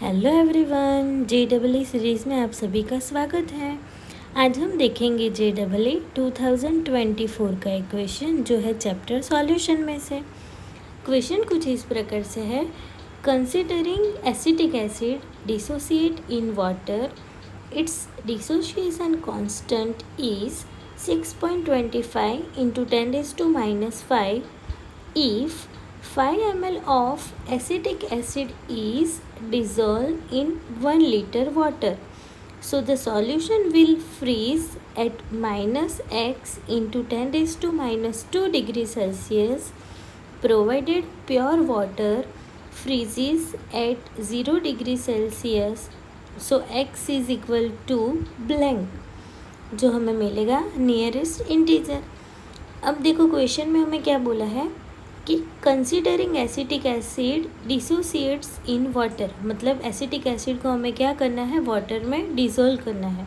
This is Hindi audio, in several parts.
हेलो एवरीवन, JEE सीरीज़ में आप सभी का स्वागत है। आज हम देखेंगे JEE 2024 का एक क्वेश्चन जो है चैप्टर सॉल्यूशन में से। क्वेश्चन कुछ इस प्रकार से है, considering acetic acid dissociate in water, it's dissociation constant is 6.25 into 10⁻⁵ if 5 ml of acetic acid is dissolved in 1 liter water. So the solution will freeze at -x into 10⁻² degrees Celsius provided pure water freezes at 0 degrees Celsius. So x is equal to blank, जो हमें मिलेगा नियरेस्ट इंटीजर। अब देखो क्वेश्चन में हमें क्या बोला है कि considering acetic acid dissociates in water, मतलब एसिटिक एसिड को हमें क्या करना है, वाटर में डिसॉल्व करना है।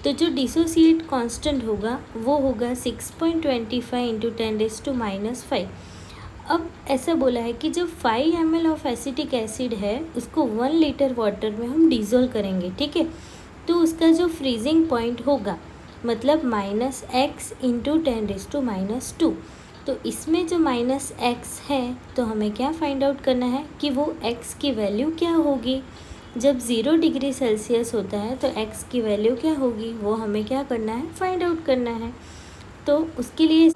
तो जो डिसोसिएट कांस्टेंट होगा वो होगा 6.25 इंटू 10⁻⁵। अब ऐसा बोला है कि जब 5 ml ऑफ एसिटिक एसिड है उसको 1 लीटर वाटर में हम डिसॉल्व करेंगे, ठीक है। तो उसका जो फ्रीजिंग पॉइंट होगा मतलब -x इंटू 10⁻²। तो इसमें जो -x है तो हमें क्या फाइंड आउट करना है कि वो x की वैल्यू क्या होगी। जब 0 डिग्री सेल्सियस होता है तो x की वैल्यू क्या होगी वो हमें क्या करना है, फाइंड आउट करना है। तो उसके लिए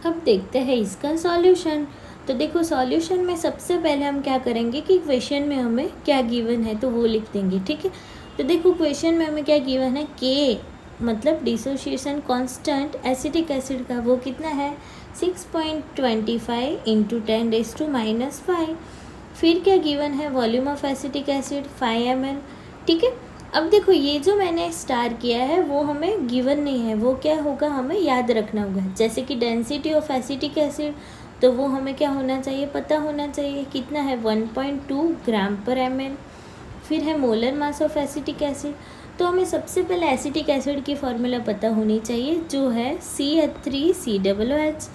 अब देखते हैं इसका सॉल्यूशन। तो देखो सॉल्यूशन में सबसे पहले हम क्या करेंगे कि क्वेश्चन में हमें क्या गिवन है तो वो लिख देंगे, ठीक है। तो देखो क्वेश्चन में हमें क्या गिवन है, K मतलब डिसोसिएशन कांस्टेंट एसिटिक एसिड का वो कितना है 6.25 इंटू 10⁻⁵। फिर क्या गिवन है, volume of acetic acid 5 ml, ठीक है। अब देखो ये जो मैंने स्टार किया है वो हमें गिवन नहीं है, वो क्या होगा हमें याद रखना होगा। जैसे कि डेंसिटी ऑफ एसिटिक एसिड तो वो हमें क्या होना चाहिए, पता होना चाहिए, कितना है 1.2 ग्राम पर ml। फिर है molar mass of acetic acid, तो हमें सबसे पहले एसिटिक एसिड की फॉर्मूला पता होनी चाहिए जो है CH3COOH।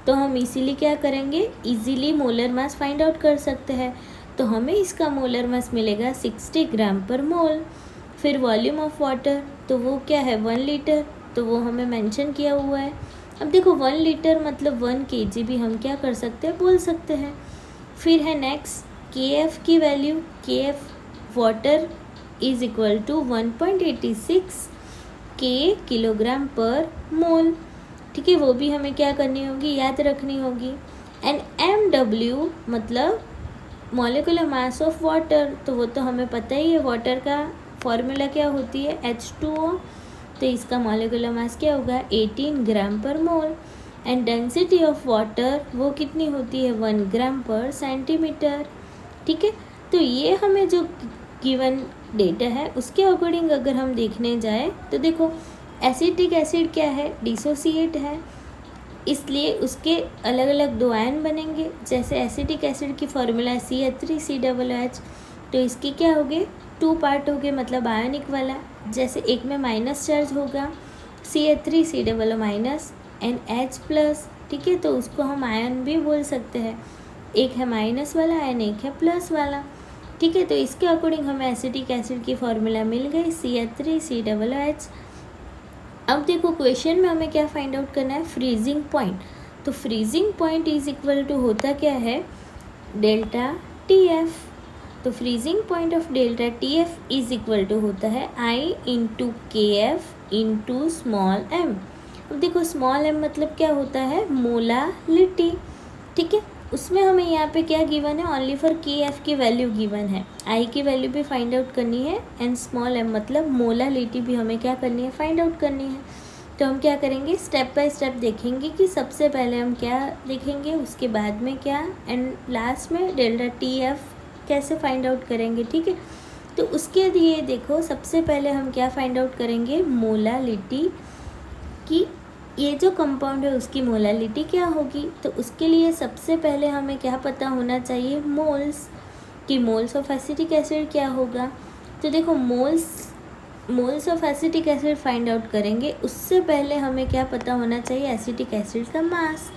तो हम इसीलिए क्या करेंगे, easily molar mass find out कर सकते हैं। तो हमें इसका मोलर मास मिलेगा 60 ग्राम पर मोल। फिर वॉल्यूम ऑफ वाटर तो वो क्या है 1 लीटर, तो वो हमें मेंशन किया हुआ है। अब देखो 1 लीटर मतलब 1 kg भी हम क्या कर सकते हैं, बोल सकते हैं। फिर है नेक्स्ट KF की value, KF water is equal to 1.86 kilogram per mole, ठीक है। वो भी हमें क्या करनी होगी, याद रखनी होगी। एंड MW मतलब मॉलिक्यूलर मास ऑफ वाटर, तो वो तो हमें पता ही है, वाटर का फॉर्मूला क्या होती है H2O। तो इसका मॉलिक्यूलर मास क्या होगा 18 ग्राम पर मोल। एंड डेंसिटी ऑफ वाटर वो कितनी होती है 1 ग्राम पर सेंटीमीटर, ठीक है। तो ये हमें जो गिवन डेटा है उसके अकॉर्डिंग अगर हम देखने जाए तो देखो एसिटिक एसिड क्या है, डिसोसिएट है, इसलिए उसके अलग अलग दो आयन बनेंगे। जैसे एसिटिक एसिड की फॉर्मूला CH3COOH, तो इसके क्या हो गए 2 पार्ट हो गए, मतलब आयनिक वाला। जैसे एक में माइनस चार्ज होगा CH3COO- एंड H+, ठीक है। तो उसको हम आयन भी बोल सकते हैं, एक है माइनस वाला आयन, एक है प्लस वाला, ठीक है। तो इसके अकॉर्डिंग हमें एसिटिक एसिड की फॉर्मूला मिल गई CH3COOH। अब देखो क्वेश्चन में हमें क्या फाइंड आउट करना है, फ्रीजिंग पॉइंट। तो freezing point is equal to होता क्या है डेल्टा TF। तो freezing point of delta TF is equal to होता है I into KF into small m। अब देखो स्मॉल m मतलब क्या होता है, मोलालिटी, ठीक है। उसमें हमें यहाँ पे क्या गिवन है, ओनली फॉर KF की वैल्यू गिवन है, I की वैल्यू भी फाइंड आउट करनी है, एंड स्मॉल m मतलब मोलालिटी भी हमें क्या करनी है, फाइंड आउट करनी है। तो हम क्या करेंगे, स्टेप बाय स्टेप देखेंगे कि सबसे पहले हम क्या लिखेंगे, उसके बाद में क्या, एंड लास्ट में डेल्टा TF कैसे फाइंड आउट करेंगे, ठीक है। तो उसके लिए देखो सबसे पहले हम क्या फाइंड आउट करेंगे, मोलालिटी की, ये जो कंपाउंड है उसकी मोलालिटी क्या होगी। तो उसके लिए सबसे पहले हमें क्या पता होना चाहिए, मोल्स, कि मोल्स ऑफ एसिटिक एसिड क्या होगा। तो देखो moles of acetic acid find out करेंगे, उससे पहले हमें क्या पता होना चाहिए, एसिटिक एसिड का मास।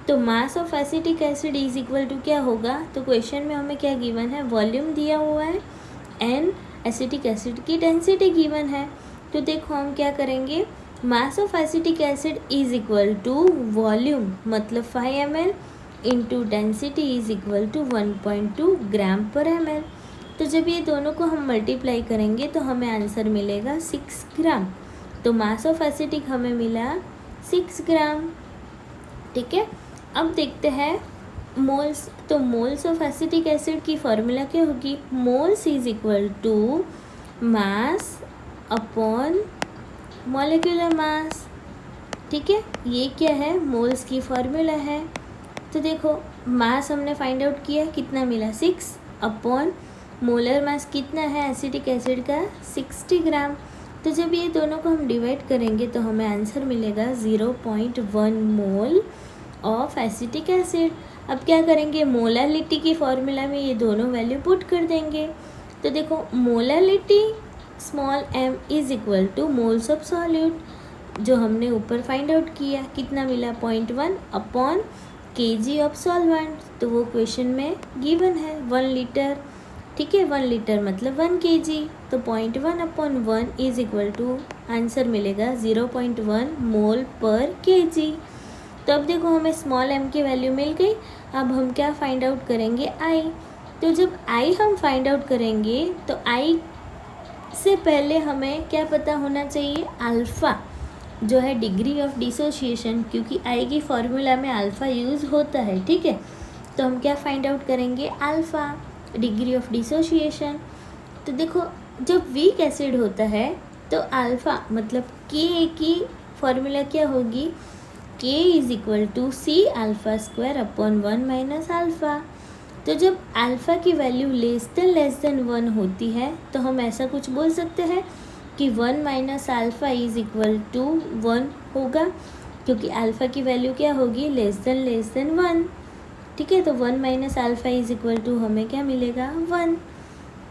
तो mass of acetic acid is equal to क्या होगा, तो क्वेश्चन में हमें क्या गिवन है, वॉल्यूम दिया हुआ है एंड एसिटिक एसिड की डेंसिटी गिवन है। तो देखो हम क्या करेंगे, mass of acetic acid is equal to volume मतलब 5 ml into density is equal to 1.2 gram per ml। तो जब ये दोनों को हम मल्टीप्लाई करेंगे तो हमें आंसर मिलेगा 6 ग्राम। तो मास ऑफ एसिटिक हमें मिला 6 ग्राम। ठीक है, अब देखते हैं मोल्स। तो मोल्स ऑफ एसिटिक एसिड की फॉर्मूला क्या होगी, moles is equal to mass upon molecular mass. ठीक है, ये क्या है, मोल्स की फॉर्मूला है। तो देखो मास हमने फाइंड आउट किया, कितना मिला 6 अपॉन मोलर मास कितना है एसिटिक एसिड का 60 ग्राम। तो जब ये दोनों को हम डिवाइड करेंगे तो हमें आंसर मिलेगा 0.1 मोल ऑफ एसिटिक एसिड। अब क्या करेंगे, मोलालिटी की फॉर्मूला में ये दोनों वैल्यू पुट कर देंगे। तो देखो molality small m is equal two moles of solute, जो हमने ऊपर फाइंड आउट किया, कितना मिला 0.1 अपॉन kg ऑफ सॉल्वेंट। तो वो क्वेश्चन में गिवन है 1 लीटर। ठीक है, 1 लीटर मतलब 1 kg। तो 0.1 upon 1 is equal to answer मिलेगा 0.1 मोल पर kg। तो अब देखो हमें स्मॉल m की वैल्यू मिल गई। अब हम क्या फाइंड आउट करेंगे, i। तो जब i हम फाइंड आउट करेंगे तो i से पहले हमें क्या पता होना चाहिए, अल्फ़ा जो है डिग्री ऑफ डिसोसिएशन, क्योंकि i की फॉर्मूला में अल्फ़ा यूज़ होता है। ठीक है, तो हम क्या फाइंड आउट करेंगे, अल्फ़ा डिग्री ऑफ डिसोसिएशन। तो देखो जब वीक एसिड होता है तो अल्फ़ा मतलब k की फॉर्मूला क्या होगी, k is equal to C alpha square upon 1 minus alpha. तो जब अल्फ़ा की वैल्यू लेस देन 1 होती है तो हम ऐसा कुछ बोल सकते हैं कि 1 minus alpha is equal to 1 होगा, क्योंकि अल्फ़ा की वैल्यू क्या होगी, लेस देन 1। ठीक है, तो 1 minus alpha is equal to हमें क्या मिलेगा, 1।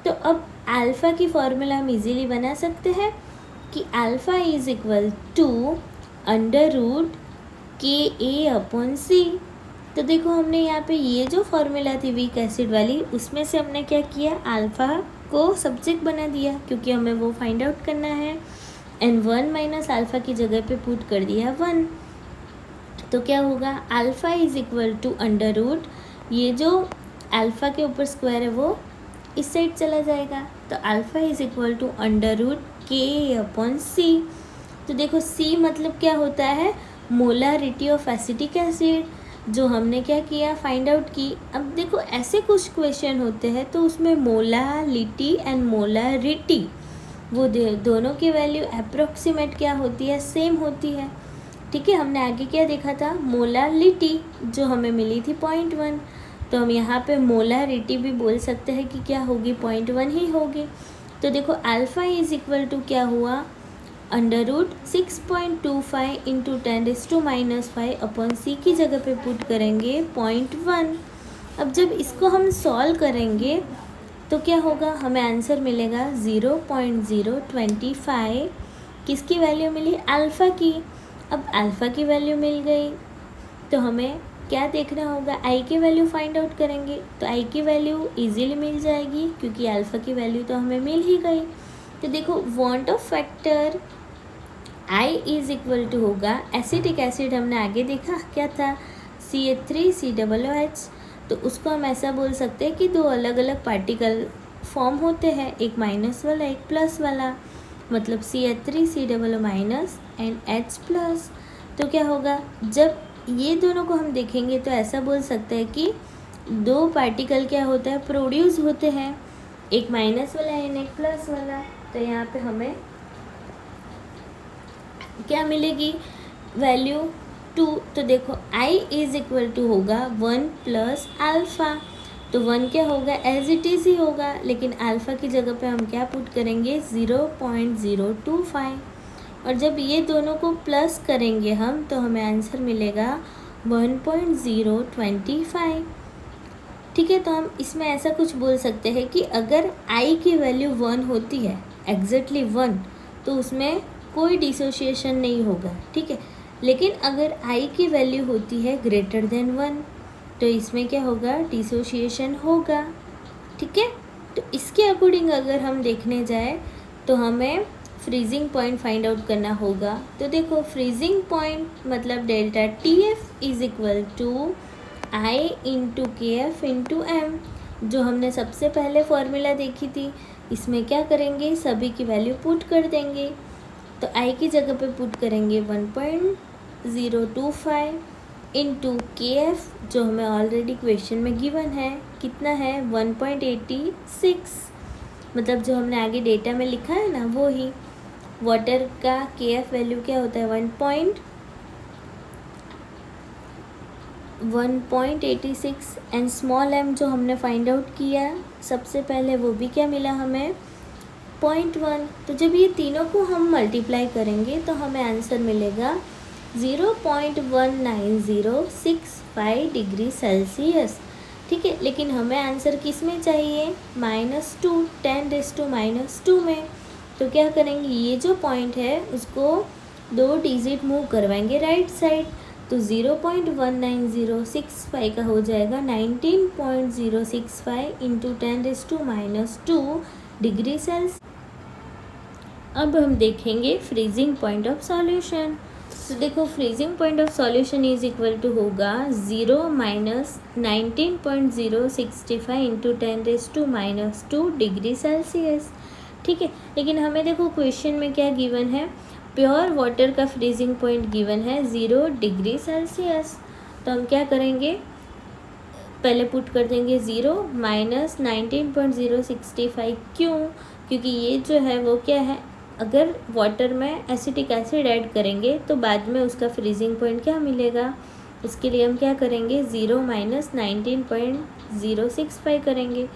तो अब अल्फ़ा की फॉर्मूला हम इजीली बना सकते हैं कि alpha is equal to under root KA upon C। तो देखो हमने यहाँ पे ये जो फॉर्मूला थी वीक एसिड वाली, उसमें से हमने क्या किया, अल्फ़ा को सब्जेक्ट बना दिया क्योंकि हमें वो फाइंड आउट करना है, एंड 1 माइनस अल्फ़ा की जगह पे पुट कर दिया 1। तो क्या होगा, alpha is equal to under root, ये जो अल्फ़ा के ऊपर स्क्वायर है वो इस साइड चला जाएगा, तो alpha is equal to under root KA upon C। तो देखो C मतलब क्या होता है, मोलारिटी ऑफ एसिटिक एसिड, जो हमने क्या किया, फाइंड आउट की। अब देखो ऐसे कुछ क्वेश्चन होते हैं तो उसमें मोलालिटी एंड मोलारिटी वो दोनों की वैल्यू अप्रोक्सीमेट क्या होती है, सेम होती है। ठीक है, हमने आगे क्या देखा था, मोलालिटी जो हमें मिली थी 0.1, तो हम यहाँ पे मोलारिटी भी बोल सकते हैं कि क्या होगी, 0.1 ही होगी। तो देखो अल्फ़ा इज इक्वल टू क्या हुआ, under root 6.25 into 10⁻⁻5 upon C की जगह पे पुट करेंगे 0.1। अब जब इसको हम सॉल्व करेंगे तो क्या होगा, हमें आंसर मिलेगा 0.025। किसकी वैल्यू मिली, अल्फ़ा की। अब अल्फ़ा की वैल्यू मिल गई तो हमें क्या देखना होगा, i की वैल्यू फाइंड आउट करेंगे। तो i की वैल्यू इजीली मिल जाएगी क्योंकि अल्फ़ा की वैल्यू तो हमें मिल ही गई। तो देखो van't Hoff factor I is equal to होगा, एसिटिक एसिड हमने आगे देखा क्या था, CH3COOH। तो उसको हम ऐसा बोल सकते हैं कि दो अलग अलग पार्टिकल फॉर्म होते हैं, एक माइनस वाला एक प्लस वाला, मतलब CH3COO- एंड H+। तो क्या होगा, जब ये दोनों को हम देखेंगे तो ऐसा बोल सकते हैं कि दो पार्टिकल क्या होता है, प्रोड्यूस होते हैं, एक माइनस वाला एंड एक प्लस वाला। तो यहाँ पे हमें क्या मिलेगी, वैल्यू 2। तो देखो I इज इक्वल टू होगा 1 प्लस अल्फ़ा। तो 1 क्या होगा, एज इट इज़ ही होगा, लेकिन अल्फ़ा की जगह पे हम क्या पुट करेंगे, 0.025। और जब ये दोनों को प्लस करेंगे हम तो हमें आंसर मिलेगा 1.025। ठीक है, तो हम इसमें ऐसा कुछ बोल सकते हैं कि अगर I की वैल्यू 1 होती है, एग्जैक्टली 1, तो उसमें कोई डिसोसिएशन नहीं होगा। ठीक है, लेकिन अगर i की वैल्यू होती है ग्रेटर देन 1 तो इसमें क्या होगा, डिसोसिएशन होगा। ठीक है, तो इसके अकॉर्डिंग अगर हम देखने जाए तो हमें फ्रीजिंग पॉइंट फाइंड आउट करना होगा। तो देखो फ्रीजिंग पॉइंट मतलब delta T F is equal to I into K F into M, जो हमने सबसे पहले फॉर्मूला देखी थी। इसमें क्या करेंगे, सभी की वैल्यू पुट कर देंगे। तो आई की जगह पे पुट करेंगे 1.025 इंटू के एफ, जो हमें ऑलरेडी क्वेश्चन में गिवन है, कितना है 1.86, मतलब जो हमने आगे डेटा में लिखा है ना वो ही। वाटर का के एफ वैल्यू क्या होता है 1.86 एंड स्मॉल एम जो हमने फाइंड आउट किया सबसे पहले, वो भी क्या मिला हमें 0.1। तो जब ये तीनों को हम मल्टीप्लाई करेंगे तो हमें आंसर मिलेगा 0.19065 डिग्री सेल्सियस। ठीक है, लेकिन हमें आंसर किस में चाहिए, -2, 10⁻² में। तो क्या करेंगे, ये जो पॉइंट है उसको 2 डिजिट मूव करवाएंगे राइट साइड, तो 0.19065 का हो जाएगा 19.065 इंटू 10⁻² डिग्री सेल्सियस। अब हम देखेंगे फ्रीजिंग पॉइंट ऑफ सॉल्यूशन। तो देखो freezing point of solution is equal to होगा 0 - 19.065 इंटू 10⁻² डिग्री सेल्सियस। ठीक है, लेकिन हमें देखो क्वेश्चन में क्या गिवन है, प्योर वाटर का फ्रीजिंग पॉइंट गिवन है 0 डिग्री सेल्सियस। तो हम क्या करेंगे, पहले पुट कर देंगे 0 - 19.065। क्यों, क्योंकि ये जो है वो क्या है, अगर वाटर में एसिटिक एसिड ऐड करेंगे तो बाद में उसका फ्रीजिंग पॉइंट क्या मिलेगा। उसके लिए हम क्या करेंगे, 0 - 19.065 करेंगे।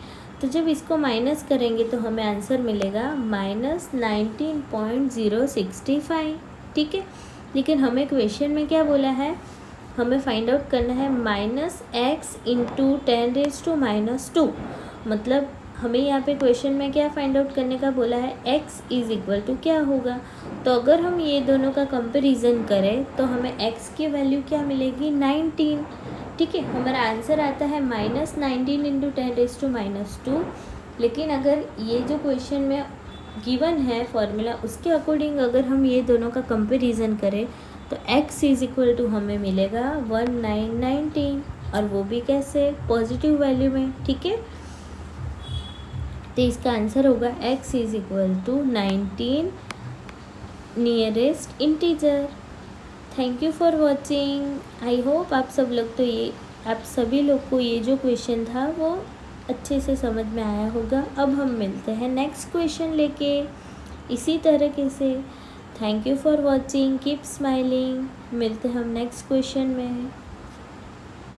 तो जब इसको माइनस करेंगे तो हमें आंसर मिलेगा -19.065। ठीक है, लेकिन हमें क्वेश्चन में क्या बोला है, हमें फाइंड आउट करना है -x इंटू 10⁻²। मतलब हमें यहाँ पे क्वेश्चन में क्या फाइंड आउट करने का बोला है, x इज इक्वल टू क्या होगा। तो अगर हम ये दोनों का कंपैरिजन करें तो हमें x की वैल्यू क्या मिलेगी 19। ठीक है, हमारा आंसर आता है -19 इंटू 10⁻²। लेकिन अगर ये जो क्वेश्चन में गिवन है फॉर्मूला, उसके अकॉर्डिंग अगर हम ये दोनों का कंपैरिजन करें तो x इज इक्वल टू हमें मिलेगा 1919, और वो भी कैसे, पॉजिटिव वैल्यू में। ठीक है, तो इसका आंसर होगा x is equal to 19 nearest integer. Thank you for watching. I hope आप सभी लोग को ये जो क्वेश्चन था वो अच्छे से समझ में आया होगा। अब हम मिलते हैं नेक्स्ट क्वेश्चन लेके इसी तरीके से। Thank you for watching, keep smiling. मिलते हैं हम नेक्स्ट क्वेश्चन में।